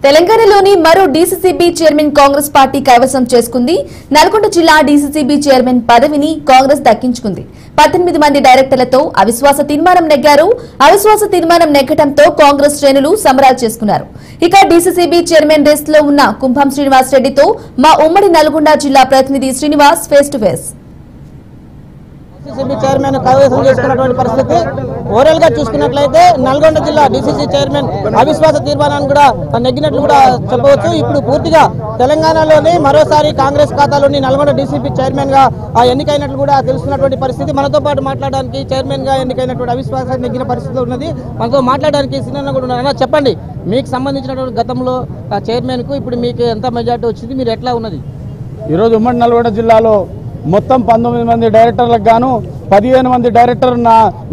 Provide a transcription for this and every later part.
తెలంగాణలోని మరో DCCB chairman Congress party కైవసం చేసుకుంది. నల్గొండ జిల్లా డీసీసీబీ చైర్మన్ పదవిని కాంగ్రెస్ దక్కించుకుంది. 18 మంది డైరెక్టర్లతో అవిశ్వాస తీర్మానం నెగ్గారు. అవిశ్వాస తీర్మానం నెగ్గడంతో కాంగ్రెస్ శ్రేణులు సంబరాలు చేసుకున్నారు. ఇక డీసీసీబీ చైర్మన్ రేస్ లో ఉన్న కుంభం శ్రీనివాస్ రెడ్డితో మా ఉమ్మడి నల్గొండ జిల్లా ప్రతినిధి Srinivas face to face. DCC chairman కైవసం చేసుకున్నటువంటి పరిస్థితి ఓవరాల్ గా చూసుకున్నట్లయితే నల్గొండ జిల్లా డీసీసీ చైర్మన్ అవిశ్వాస తీర్మానాన్ని కూడా నెగ్గినట్లు కూడా చెప్పవచ్చు. ఇప్పుడు పూర్తిగా తెలంగాణలోని మరోసారి కాంగ్రెస్ ఖాతాలోని నల్గొండ డీసీపీ చైర్మన్ గా ఎన్నికైనట్లు కూడా తెలుస్తున్నటువంటి పరిస్థితి. మనతో పాటు మాట్లాడడానికి చైర్మన్ గా ఎన్నికైనటువంటి అవిశ్వాసాన్ని నెగ్గిన పరిస్థితి ఉన్నది. మనతో మాట్లాడడానికి సినిమా కూడా ఉన్నారు. చెప్పండి, మీకు సంబంధించినటువంటి గతంలో చైర్మన్ కు ఇప్పుడు మీకు ఎంత మెజార్టీ వచ్చింది, మీరు ఎట్లా ఉన్నది? ఈరోజు ఉమ్మడి నల్గొండ జిల్లాలో మొత్తం 19 మంది డైరెక్టర్లకు గాను 15 మంది డైరెక్టర్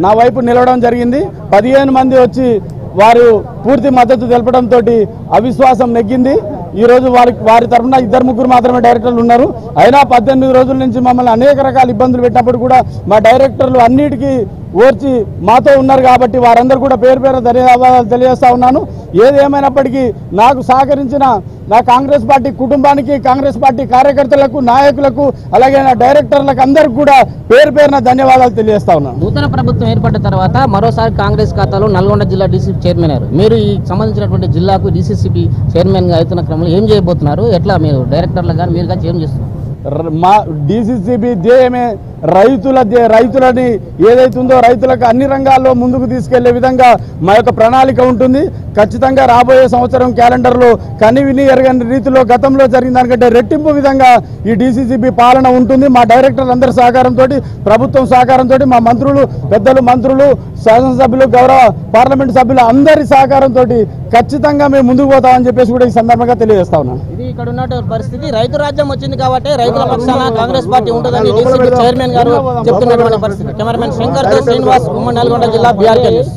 నా వైపు నిలవడం జరిగింది. 15 మంది వచ్చి వారు పూర్తి మద్దతు తెలపడంతో అవిశ్వాసం నెగ్గింది. ఈరోజు వారి తరఫున 2-3 మాత్రమే డైరెక్టర్లు ఉన్నారు. అయినా 18 రోజుల నుంచి మమ్మల్ని అనేక రకాల ఇబ్బందులు పెట్టినప్పుడు కూడా మా డైరెక్టర్లు అన్నిటికీ ఓర్చి మాతో ఉన్నారు. కాబట్టి వారందరూ కూడా పేరు పేరు ధన్యవాదాలు తెలియజేస్తా ఉన్నాను. ఏది ఏమైనప్పటికీ నాకు సహకరించిన నా కాంగ్రెస్ పార్టీ కుటుంబానికి, కాంగ్రెస్ పార్టీ కార్యకర్తలకు, నాయకులకు, అలాగే నా డైరెక్టర్లకు అందరికీ కూడా పేరు పేరున ధన్యవాదాలు తెలియజేస్తా ఉన్నాను. నూతన ప్రభుత్వం ఏర్పడిన తర్వాత మరోసారి కాంగ్రెస్ ఖాతాలో నల్గొండ జిల్లా డీసీపీ చైర్మన్ అయ్యారు. మీరు ఈ సంబంధించినటువంటి జిల్లాకు డీసీసీపీ చైర్మన్ గా అవుతున్న క్రమంలో ఏం చేయబోతున్నారు? ఎట్లా మీరు డైరెక్టర్లు కానీ మీరు కానీ ఏం చేస్తున్నారు? మా డీసీసీబీ ధ్యేయమే రైతులని ఏదైతుందో రైతులకు అన్ని రంగాల్లో ముందుకు తీసుకెళ్లే విధంగా మా యొక్క ప్రణాళిక ఉంటుంది. ఖచ్చితంగా రాబోయే సంవత్సరం క్యాలెండర్లో కనివిని ఎరగని రీతిలో గతంలో జరిగిన దానికంటే రెట్టింపు విధంగా ఈ డీసీసీబీ పాలన ఉంటుంది. మా డైరెక్టర్లు అందరి సహకారంతో, ప్రభుత్వం సహకారంతో, మా మంత్రులు, పెద్దలు మంత్రులు, శాసనసభ్యులు, గౌరవ పార్లమెంటు సభ్యులు అందరి సహకారంతో ఖచ్చితంగా మేము ముందుకు పోతామని చెప్పేసి కూడా ఈ సందర్భంగా తెలియజేస్తా ఉన్నాను. ఇది ఇక్కడ ఉన్న పరిస్థితి. రైతు రాజ్యం వచ్చింది కాబట్టి రైతుల పక్షాన కాంగ్రెస్ పార్టీ ఉంటుందని డీసీపీ చైర్మన్ గారు చెప్తున్నటువంటి పరిస్థితి. కెమెరామెన్ శంకర్ తో శ్రీనివాస్, ఉమ్మడి నల్గొండ జిల్లా బీఆర్కే న్యూస్.